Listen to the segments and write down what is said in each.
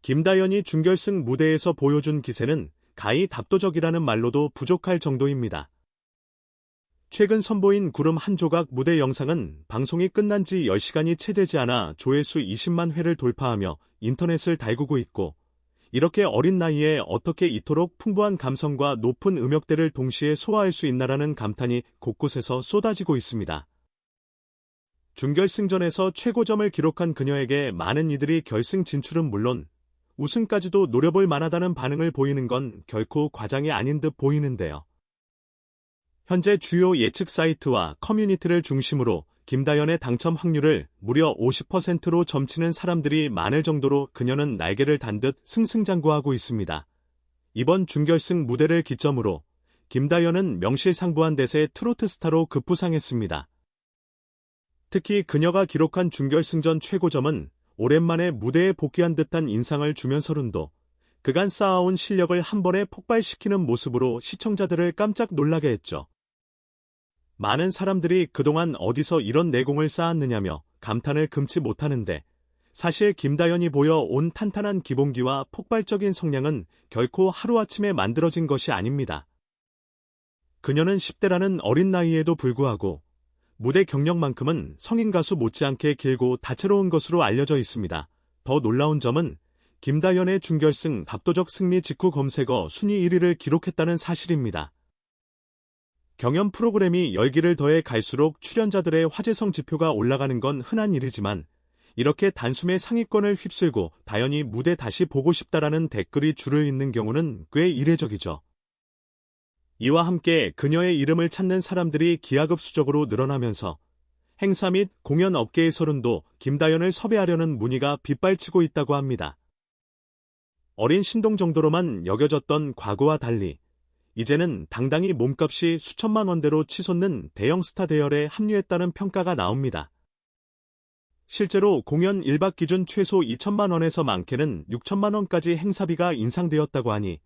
김다연이 준결승 무대에서 보여준 기세는 가히 답도적이라는 말로도 부족할 정도입니다. 최근 선보인 구름 한 조각 무대 영상은 방송이 끝난 지 10시간이 채 되지 않아 조회수 20만 회를 돌파하며 인터넷을 달구고 있고, 이렇게 어린 나이에 어떻게 이토록 풍부한 감성과 높은 음역대를 동시에 소화할 수 있나라는 감탄이 곳곳에서 쏟아지고 있습니다. 준결승전에서 최고점을 기록한 그녀에게 많은 이들이 결승 진출은 물론 우승까지도 노려볼 만하다는 반응을 보이는 건 결코 과장이 아닌 듯 보이는데요. 현재 주요 예측 사이트와 커뮤니티를 중심으로 김다연의 당첨 확률을 무려 50%로 점치는 사람들이 많을 정도로 그녀는 날개를 단 듯 승승장구하고 있습니다. 이번 준결승 무대를 기점으로 김다연은 명실상부한 대세 트로트 스타로 급부상했습니다. 특히 그녀가 기록한 준결승전 최고점은 오랜만에 무대에 복귀한 듯한 인상을 주면서론도 그간 쌓아온 실력을 한 번에 폭발시키는 모습으로 시청자들을 깜짝 놀라게 했죠. 많은 사람들이 그동안 어디서 이런 내공을 쌓았느냐며 감탄을 금치 못하는데, 사실 김다연이 보여온 탄탄한 기본기와 폭발적인 성량은 결코 하루아침에 만들어진 것이 아닙니다. 그녀는 10대라는 어린 나이에도 불구하고 무대 경력만큼은 성인 가수 못지않게 길고 다채로운 것으로 알려져 있습니다. 더 놀라운 점은 김다연의 준결승 압도적 승리 직후 검색어 순위 1위를 기록했다는 사실입니다. 경연 프로그램이 열기를 더해 갈수록 출연자들의 화제성 지표가 올라가는 건 흔한 일이지만, 이렇게 단숨에 상위권을 휩쓸고 다연이 무대 다시 보고 싶다라는 댓글이 줄을 잇는 경우는 꽤 이례적이죠. 이와 함께 그녀의 이름을 찾는 사람들이 기하급수적으로 늘어나면서 행사 및 공연 업계에서론도 김다연을 섭외하려는 문의가 빗발치고 있다고 합니다. 어린 신동 정도로만 여겨졌던 과거와 달리 이제는 당당히 몸값이 수천만 원대로 치솟는 대형 스타 대열에 합류했다는 평가가 나옵니다. 실제로 공연 1박 기준 최소 2천만 원에서 많게는 6천만 원까지 행사비가 인상되었다고 하니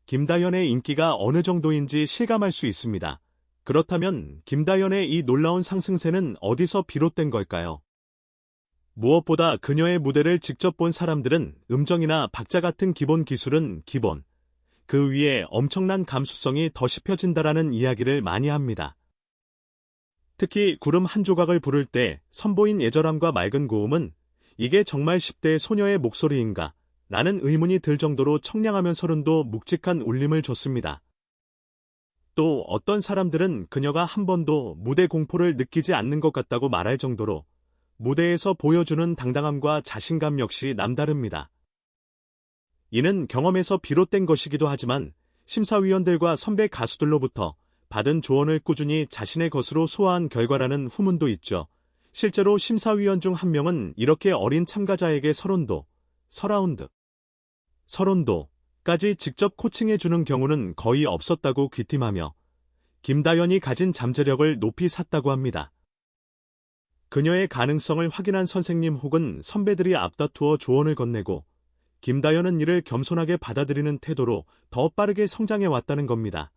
김다연의 인기가 어느 정도인지 실감할 수 있습니다. 그렇다면 김다연의 이 놀라운 상승세는 어디서 비롯된 걸까요? 무엇보다 그녀의 무대를 직접 본 사람들은 음정이나 박자 같은 기본 기술은 기본, 그 위에 엄청난 감수성이 더 씹혀진다라는 이야기를 많이 합니다. 특히 구름 한 조각을 부를 때 선보인 애절함과 맑은 고음은 이게 정말 10대 소녀의 목소리인가? 라는 의문이 들 정도로 청량하면서론도 묵직한 울림을 줬습니다. 또 어떤 사람들은 그녀가 한 번도 무대 공포를 느끼지 않는 것 같다고 말할 정도로 무대에서 보여주는 당당함과 자신감 역시 남다릅니다. 이는 경험에서 비롯된 것이기도 하지만 심사위원들과 선배 가수들로부터 받은 조언을 꾸준히 자신의 것으로 소화한 결과라는 후문도 있죠. 실제로 심사위원 중 한 명은 이렇게 어린 참가자에게 서론도까지 직접 코칭해주는 경우는 거의 없었다고 귀띔하며 김다연이 가진 잠재력을 높이 샀다고 합니다. 그녀의 가능성을 확인한 선생님 혹은 선배들이 앞다투어 조언을 건네고 김다연은 이를 겸손하게 받아들이는 태도로 더 빠르게 성장해 왔다는 겁니다.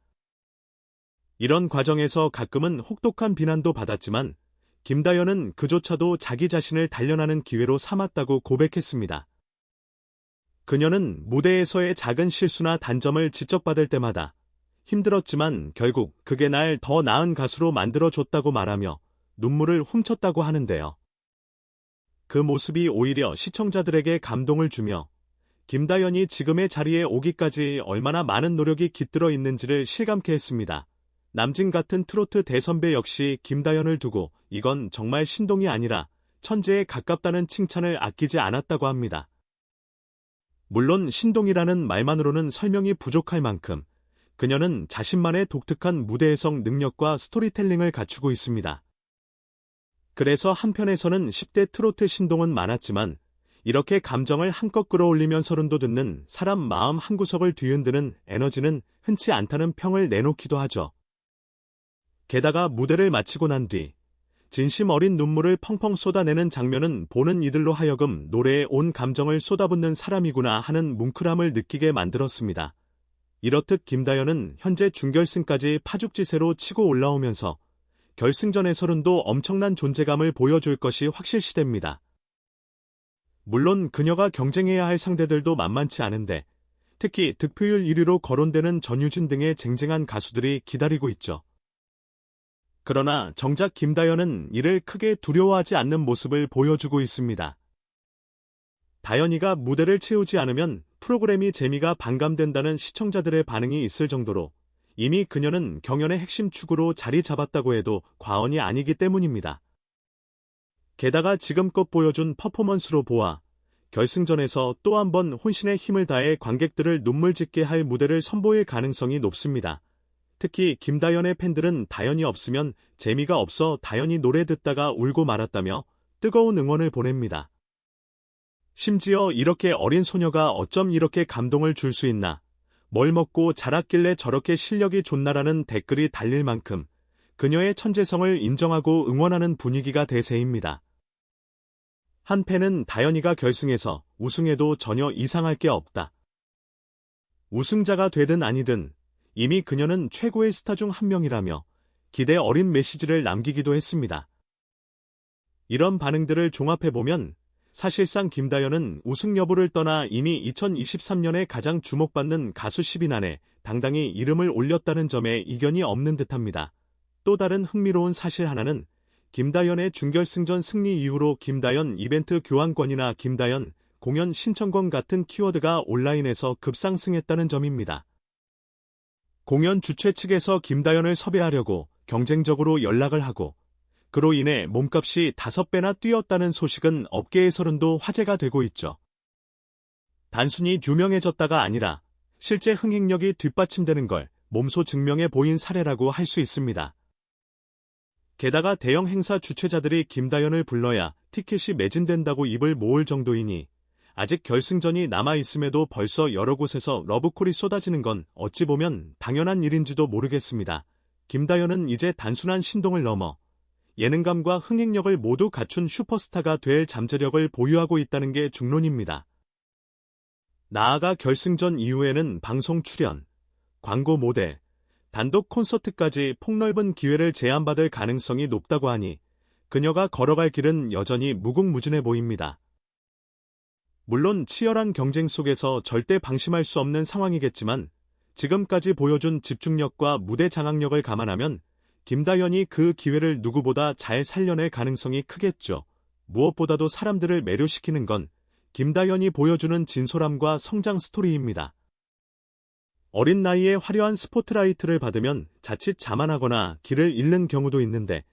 이런 과정에서 가끔은 혹독한 비난도 받았지만 김다연은 그조차도 자기 자신을 단련하는 기회로 삼았다고 고백했습니다. 그녀는 무대에서의 작은 실수나 단점을 지적받을 때마다 힘들었지만 결국 그게 날 더 나은 가수로 만들어줬다고 말하며 눈물을 훔쳤다고 하는데요. 그 모습이 오히려 시청자들에게 감동을 주며 김다연이 지금의 자리에 오기까지 얼마나 많은 노력이 깃들어 있는지를 실감케 했습니다. 남진 같은 트로트 대선배 역시 김다연을 두고 이건 정말 신동이 아니라 천재에 가깝다는 칭찬을 아끼지 않았다고 합니다. 물론 신동이라는 말만으로는 설명이 부족할 만큼 그녀는 자신만의 독특한 무대 해석 능력과 스토리텔링을 갖추고 있습니다. 그래서 한편에서는 10대 트로트 신동은 많았지만 이렇게 감정을 한껏 끌어올리면 서른도 듣는 사람 마음 한구석을 뒤흔드는 에너지는 흔치 않다는 평을 내놓기도 하죠. 게다가 무대를 마치고 난 뒤 진심 어린 눈물을 펑펑 쏟아내는 장면은 보는 이들로 하여금 노래에 온 감정을 쏟아붓는 사람이구나 하는 뭉클함을 느끼게 만들었습니다. 이렇듯 김다연은 현재 준결승까지 파죽지세로 치고 올라오면서 결승전에서는도 엄청난 존재감을 보여줄 것이 확실시됩니다. 물론 그녀가 경쟁해야 할 상대들도 만만치 않은데 특히 득표율 1위로 거론되는 전유진 등의 쟁쟁한 가수들이 기다리고 있죠. 그러나 정작 김다연은 이를 크게 두려워하지 않는 모습을 보여주고 있습니다. 다연이가 무대를 채우지 않으면 프로그램이 재미가 반감된다는 시청자들의 반응이 있을 정도로 이미 그녀는 경연의 핵심 축으로 자리 잡았다고 해도 과언이 아니기 때문입니다. 게다가 지금껏 보여준 퍼포먼스로 보아 결승전에서 또 한 번 혼신의 힘을 다해 관객들을 눈물 짓게 할 무대를 선보일 가능성이 높습니다. 특히 김다연의 팬들은 다연이 없으면 재미가 없어 다연이 노래 듣다가 울고 말았다며 뜨거운 응원을 보냅니다. 심지어 이렇게 어린 소녀가 어쩜 이렇게 감동을 줄 수 있나, 뭘 먹고 자랐길래 저렇게 실력이 좋나라는 댓글이 달릴 만큼 그녀의 천재성을 인정하고 응원하는 분위기가 대세입니다. 한 팬은 다연이가 결승에서 우승해도 전혀 이상할 게 없다. 우승자가 되든 아니든 이미 그녀는 최고의 스타 중 한 명이라며 기대 어린 메시지를 남기기도 했습니다. 이런 반응들을 종합해보면 사실상 김다연은 우승 여부를 떠나 이미 2023년에 가장 주목받는 가수 10인 안에 당당히 이름을 올렸다는 점에 이견이 없는 듯합니다. 또 다른 흥미로운 사실 하나는 김다연의 준결승전 승리 이후로 김다연 이벤트 교환권이나 김다연 공연 신청권 같은 키워드가 온라인에서 급상승했다는 점입니다. 공연 주최 측에서 김다연을 섭외하려고 경쟁적으로 연락을 하고 그로 인해 몸값이 5배나 뛰었다는 소식은 업계에서론도 화제가 되고 있죠. 단순히 유명해졌다가 아니라 실제 흥행력이 뒷받침되는 걸 몸소 증명해 보인 사례라고 할 수 있습니다. 게다가 대형 행사 주최자들이 김다연을 불러야 티켓이 매진된다고 입을 모을 정도이니 아직 결승전이 남아있음에도 벌써 여러 곳에서 러브콜이 쏟아지는 건 어찌 보면 당연한 일인지도 모르겠습니다. 김다연은 이제 단순한 신동을 넘어 예능감과 흥행력을 모두 갖춘 슈퍼스타가 될 잠재력을 보유하고 있다는 게 중론입니다. 나아가 결승전 이후에는 방송 출연, 광고 모델, 단독 콘서트까지 폭넓은 기회를 제안받을 가능성이 높다고 하니 그녀가 걸어갈 길은 여전히 무궁무진해 보입니다. 물론 치열한 경쟁 속에서 절대 방심할 수 없는 상황이겠지만 지금까지 보여준 집중력과 무대 장악력을 감안하면 김다연이 그 기회를 누구보다 잘 살려낼 가능성이 크겠죠. 무엇보다도 사람들을 매료시키는 건 김다연이 보여주는 진솔함과 성장 스토리입니다. 어린 나이에 화려한 스포트라이트를 받으면 자칫 자만하거나 길을 잃는 경우도 있는데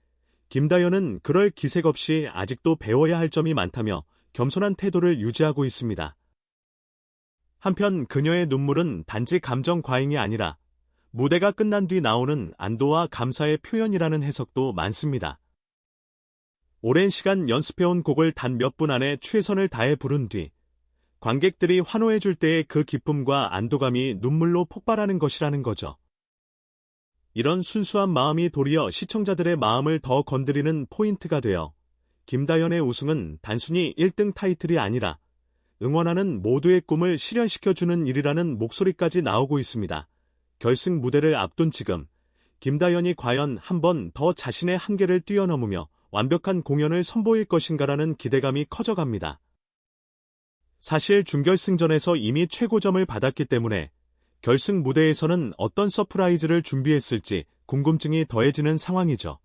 김다연은 그럴 기색 없이 아직도 배워야 할 점이 많다며 겸손한 태도를 유지하고 있습니다. 한편 그녀의 눈물은 단지 감정 과잉이 아니라 무대가 끝난 뒤 나오는 안도와 감사의 표현이라는 해석도 많습니다. 오랜 시간 연습해온 곡을 단 몇 분 안에 최선을 다해 부른 뒤 관객들이 환호해줄 때의 그 기쁨과 안도감이 눈물로 폭발하는 것이라는 거죠. 이런 순수한 마음이 도리어 시청자들의 마음을 더 건드리는 포인트가 되어 김다연의 우승은 단순히 1등 타이틀이 아니라 응원하는 모두의 꿈을 실현시켜주는 일이라는 목소리까지 나오고 있습니다. 결승 무대를 앞둔 지금 김다연이 과연 한 번 더 자신의 한계를 뛰어넘으며 완벽한 공연을 선보일 것인가라는 기대감이 커져갑니다. 사실 준결승전에서 이미 최고점을 받았기 때문에 결승 무대에서는 어떤 서프라이즈를 준비했을지 궁금증이 더해지는 상황이죠.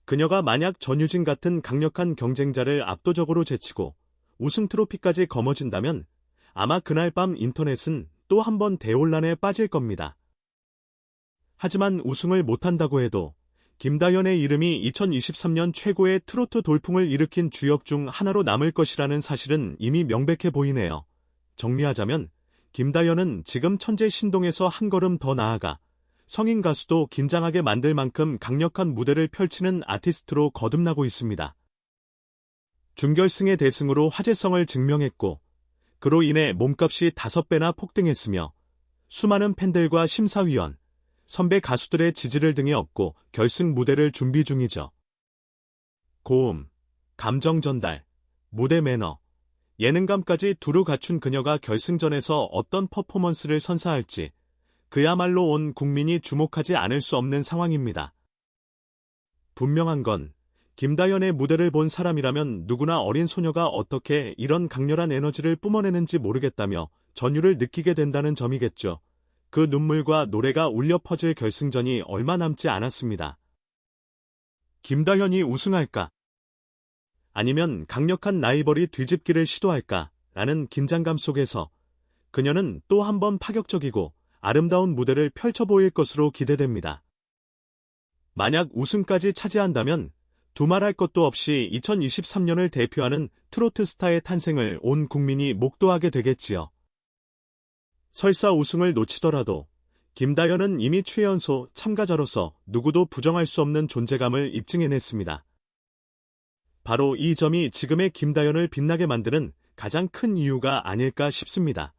그녀가 만약 전유진 같은 강력한 경쟁자를 압도적으로 제치고 우승 트로피까지 거머쥔다면 아마 그날 밤 인터넷은 또 한 번 대혼란에 빠질 겁니다. 하지만 우승을 못한다고 해도 김다연의 이름이 2023년 최고의 트로트 돌풍을 일으킨 주역 중 하나로 남을 것이라는 사실은 이미 명백해 보이네요. 정리하자면 김다연은 지금 천재 신동에서 한 걸음 더 나아가 성인 가수도 긴장하게 만들 만큼 강력한 무대를 펼치는 아티스트로 거듭나고 있습니다. 준결승의 대승으로 화제성을 증명했고 그로 인해 몸값이 5배나 폭등했으며 수많은 팬들과 심사위원, 선배 가수들의 지지를 등에 업고 결승 무대를 준비 중이죠. 고음, 감정 전달, 무대 매너, 예능감까지 두루 갖춘 그녀가 결승전에서 어떤 퍼포먼스를 선사할지 그야말로 온 국민이 주목하지 않을 수 없는 상황입니다. 분명한 건 김다현의 무대를 본 사람이라면 누구나 어린 소녀가 어떻게 이런 강렬한 에너지를 뿜어내는지 모르겠다며 전율을 느끼게 된다는 점이겠죠. 그 눈물과 노래가 울려 퍼질 결승전이 얼마 남지 않았습니다. 김다현이 우승할까? 아니면 강력한 라이벌이 뒤집기를 시도할까? 라는 긴장감 속에서 그녀는 또 한 번 파격적이고 아름다운 무대를 펼쳐 보일 것으로 기대됩니다. 만약 우승까지 차지한다면 두말할 것도 없이 2023년을 대표하는 트로트 스타의 탄생을 온 국민이 목도하게 되겠지요. 설사 우승을 놓치더라도 김다현은 이미 최연소 참가자로서 누구도 부정할 수 없는 존재감을 입증해냈습니다. 바로 이 점이 지금의 김다현을 빛나게 만드는 가장 큰 이유가 아닐까 싶습니다.